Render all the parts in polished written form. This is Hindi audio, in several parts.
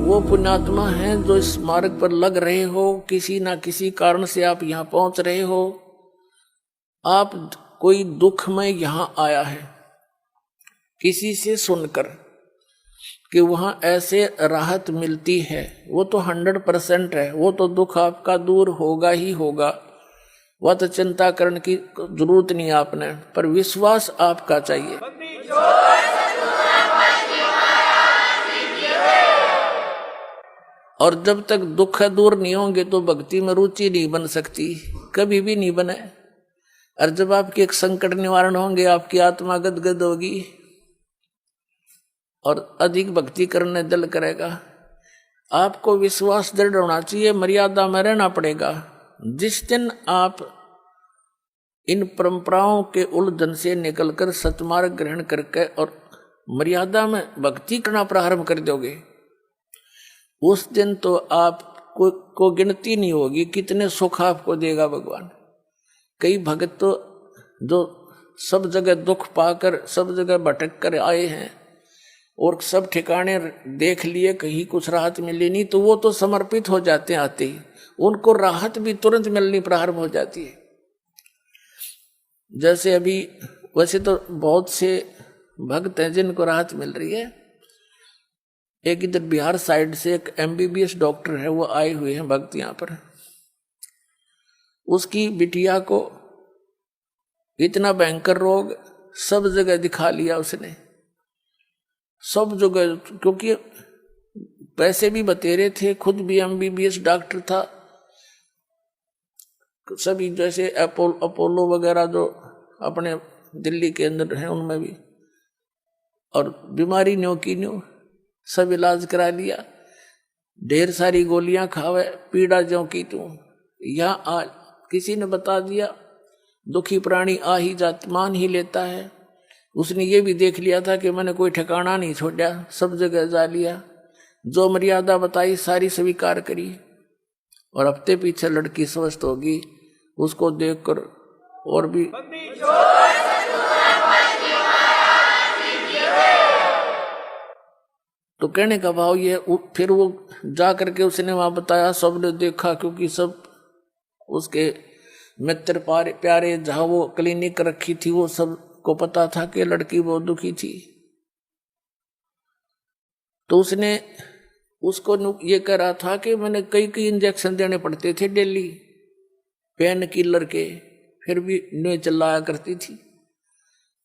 वो पुण्यात्मा हैं जो इस मार्ग पर लग रहे हो, किसी ना किसी कारण से आप यहाँ पहुंच रहे हो। आप कोई दुख में यहाँ आया है किसी से सुनकर कि वहां ऐसे राहत मिलती है, वो तो 100% है, वो तो दुख आपका दूर होगा ही होगा। वह तो चिंता करने की जरूरत नहीं आपने, पर विश्वास आपका चाहिए। और जब तक दुख दूर नहीं होंगे तो भक्ति में रुचि नहीं बन सकती, कभी भी नहीं बने। और जब आपके एक संकट निवारण होंगे, आपकी आत्मा गदगद होगी और अधिक भक्ति करने दिल करेगा। आपको विश्वास दृढ़ होना चाहिए, मर्यादा में रहना पड़ेगा। जिस दिन आप इन परंपराओं के उलझन से निकलकर सतमार्ग ग्रहण करके और मर्यादा में भक्ति करना प्रारंभ कर दोगे, उस दिन तो आपको गिनती नहीं होगी कितने सुख आपको देगा भगवान। कई भक्त तो जो सब जगह दुख पाकर सब जगह भटक कर आए हैं और सब ठिकाने देख लिए, कहीं कुछ राहत मिली नहीं, तो वो तो समर्पित हो जाते हैं आते ही, उनको राहत भी तुरंत मिलनी प्रारंभ हो जाती है। जैसे अभी वैसे तो बहुत से भक्त हैं जिनको राहत मिल रही है। एक इधर बिहार साइड से एक MBBS डॉक्टर है, वो आए हुए हैं भक्त यहाँ पर। उसकी बिटिया को इतना भयंकर रोग, सब जगह दिखा लिया उसने, सब जगह, क्योंकि पैसे भी बतेरे थे, खुद भी MBBS डॉक्टर था। सभी जैसे अपोलो वगैरह जो अपने दिल्ली के अंदर हैं उनमें भी, और बीमारी न्यो की न्यो सब इलाज करा लिया, ढेर सारी गोलियां खावे, पीड़ा ज्यों की तू। यहाँ आ किसी ने बता दिया दुखी प्राणी आ ही जात मान ही लेता है। उसने ये भी देख लिया था कि मैंने कोई ठिकाना नहीं छोड़ा, सब जगह जा लिया, जो मर्यादा बताई सारी स्वीकार करी। और हफ्ते पीछे लड़की स्वस्थ होगी, उसको देखकर और भी तो कहने का भाव ये। फिर वो जा करके उसने वहां बताया, सबने देखा, क्योंकि सब उसके मित्र प्यारे जहां वो क्लिनिक रखी थी वो सब को पता था कि लड़की बहुत दुखी थी। तो उसने उसको ये कह रहा था कि मैंने कई इंजेक्शन देने पड़ते थे डेली, पेन किलर के, फिर भी नहीं चिल्लाया करती थी।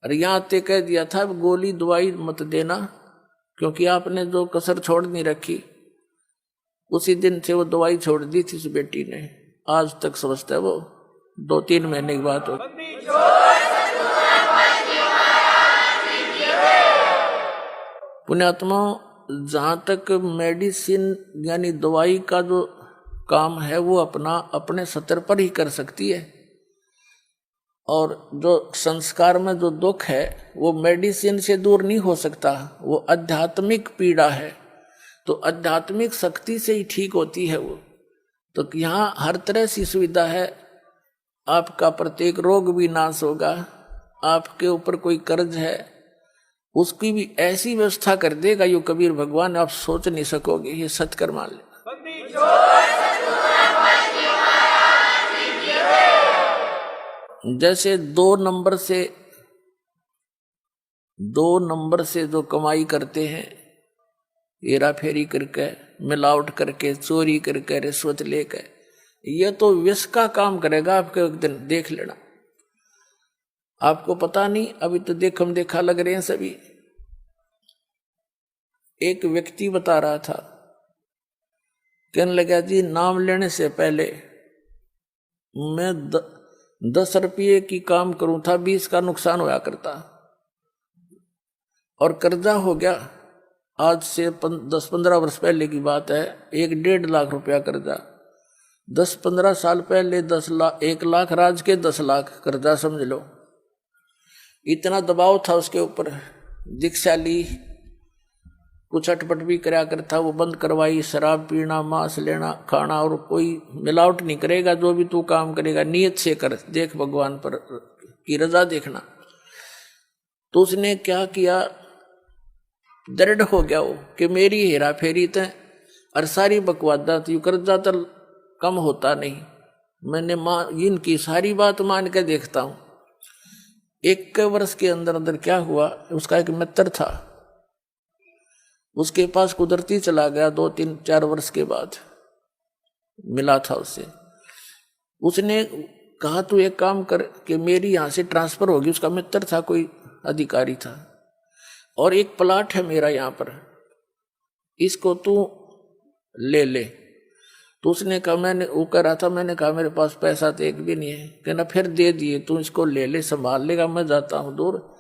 और यहाँ ते कह दिया था गोली दवाई मत देना, क्योंकि आपने जो कसर छोड़ नहीं रखी। उसी दिन से वो दवाई छोड़ दी थी उस बेटी ने, आज तक स्वस्थ है वो, 2-3 महीने की बात हो। पुण्यात्मा, जहां तक मेडिसिन यानी दवाई का जो काम है वो अपने स्तर पर ही कर सकती है, और जो संस्कार में जो दुख है वो मेडिसिन से दूर नहीं हो सकता, वो आध्यात्मिक पीड़ा है, तो आध्यात्मिक शक्ति से ही ठीक होती है वो। तो यहाँ हर तरह से सुविधा है, आपका प्रत्येक रोग भी नाश होगा। आपके ऊपर कोई कर्ज है उसकी भी ऐसी व्यवस्था कर देगा यो कबीर भगवान, आप सोच नहीं सकोगे, ये सत्कर मान ले। जैसे 2 नंबर से जो कमाई करते हैं, हेरा फेरी करके, मिलावट करके, चोरी करके, रिश्वत लेकर, यह तो विष का काम करेगा आपके, एक दिन देख लेना। आपको पता नहीं, अभी तो देखम देखा लग रहे हैं सभी। एक व्यक्ति बता रहा था, कहने लगा जी नाम लेने से पहले मैं 10 रुपये की काम करूं था, 20 का नुकसान होया करता, और कर्जा हो गया। आज से 10-15 वर्ष पहले की बात है, 1-1.5 लाख रुपया कर्जा। 10-15 साल पहले 1 लाख राज के 10 लाख कर्जा, समझ लो। इतना दबाव था उसके ऊपर, दीक्षा ली, कुछ अटपट भी कराया करता, वो बंद करवाई, शराब पीना, मांस लेना खाना, और कोई मिलावट नहीं करेगा, जो भी तू काम करेगा नियत से कर, देख भगवान पर की रजा देखना। तो उसने क्या किया, दृढ़ हो गया वो कि मेरी हेरा फेरी तो और सारी बकवादा थी, कर्जा तो कम होता नहीं। मैंने इनकी सारी बात मान के देखता हूं। 1 वर्ष के अंदर अंदर क्या हुआ, उसका एक मित्र था, उसके पास कुदरती चला गया 2-3-4 वर्ष के बाद मिला था उससे। उसने कहा तू एक काम कर कि मेरी यहां से ट्रांसफर होगी। उसका मित्र था, कोई अधिकारी था, और एक प्लाट है मेरा यहाँ पर, इसको तू ले ले। तो उसने कहा, मैंने वो कह रहा था, मैंने कहा मेरे पास पैसा तो एक भी नहीं है। कहना फिर दे दिए, तू इसको ले ले, संभाल लेगा, मैं जाता हूं दूर,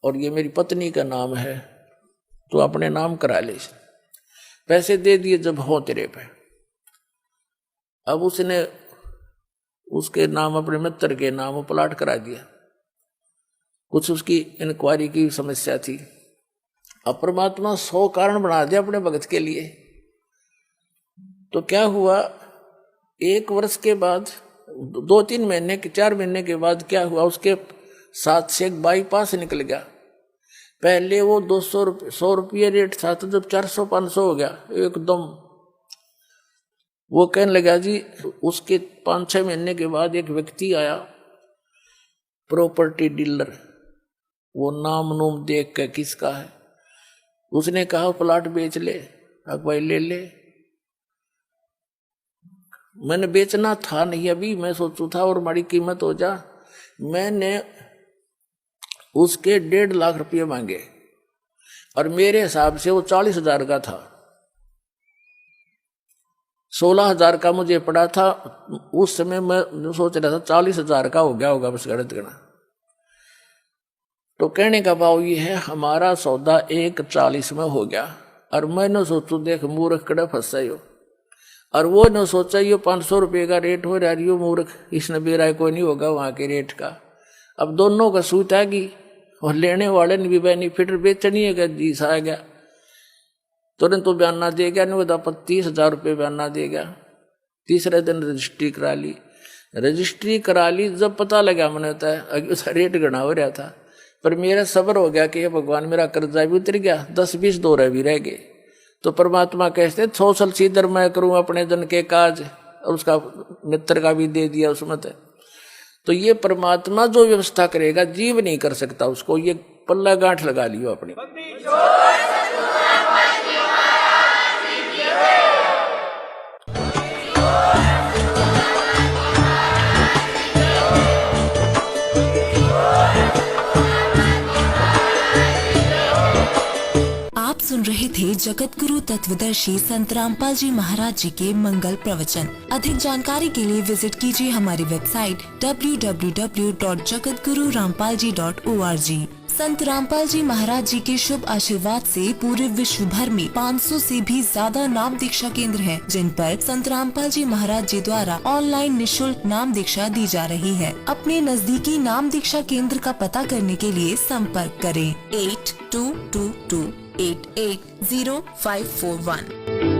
और ये मेरी पत्नी का नाम है, तू अपने नाम करा ले। पैसे दे दिए जब हो तेरे पे। अब उसने उसके नाम, अपने मित्र के नाम प्लाट करा दिया। कुछ उसकी इंक्वायरी की समस्या थी। अब परमात्मा 100 कारण बना दिया अपने भगत के लिए। तो क्या हुआ, 1 वर्ष के बाद, 2-3 महीने के 4 महीने के बाद क्या हुआ, उसके साथ से एक बाईपास निकल गया। पहले वो 100 रुपये रेट था, तो जब 400-500 हो गया एकदम। वो कहने लगा जी, उसके 5-6 महीने के बाद एक व्यक्ति आया, प्रॉपर्टी डीलर, वो नाम नूम देख के किसका है, उसने कहा प्लाट बेच ले। अब भाई ले ले। मैंने बेचना था नहीं अभी, मैं सोचू था और बड़ी कीमत हो जा। मैंने उसके 1.5 लाख रुपये मांगे, और मेरे हिसाब से वो 40,000 का था। 16,000 का मुझे पड़ा था उस समय। मैं सोच रहा था 40,000 का हो गया होगा, बस गणित करना। तो कहने का भाव ये है, हमारा सौदा 1.40 में हो गया। और मैंने सोचू देख मूर्ख कड़े फंसा हो, और वो न सोचा ये 500 रुपये का रेट हो रहा है, यो मूर्ख, इसने बेरा कोई नहीं होगा वहां के रेट का। अब दोनों का सूत आ गई, और लेने वाले ने भी बेनिफिट, बेचनी है जी आ गया। तुरंत तो बयाना दे गया, नहीं बता 30,000 रुपये बयाना दे गया। तीसरे दिन रजिस्ट्री करा ली। रजिस्ट्री करा ली, जब पता लगा मैंने होता है उसका रेट गणा हो रहा था, पर मेरा सब्र हो गया कि भगवान मेरा कर्जा भी उतर गया, 10-20 दौरे भी रह गए। तो परमात्मा कहते 100 साल सीधर मैं करूं अपने जन के काज, और उसका मित्र का भी दे दिया उसमें। तो ये परमात्मा जो व्यवस्था करेगा, जीव नहीं कर सकता उसको। ये पल्ला गांठ लगा लियो अपनी। आप सुन रहे थे जगत गुरु तत्वदर्शी संत रामपाल जी महाराज जी के मंगल प्रवचन। अधिक जानकारी के लिए विजिट कीजिए हमारी वेबसाइट www.jagatgururampalji.org। संत रामपाल जी महाराज जी के शुभ आशीर्वाद से पूरे विश्व भर में 500 से भी ज्यादा नाम दीक्षा केंद्र हैं, जिन पर संत रामपाल जी महाराज जी द्वारा ऑनलाइन निशुल्क नाम दीक्षा दी जा रही है। अपने नजदीकी नाम दीक्षा केंद्र का पता करने के लिए संपर्क करें 8222880541।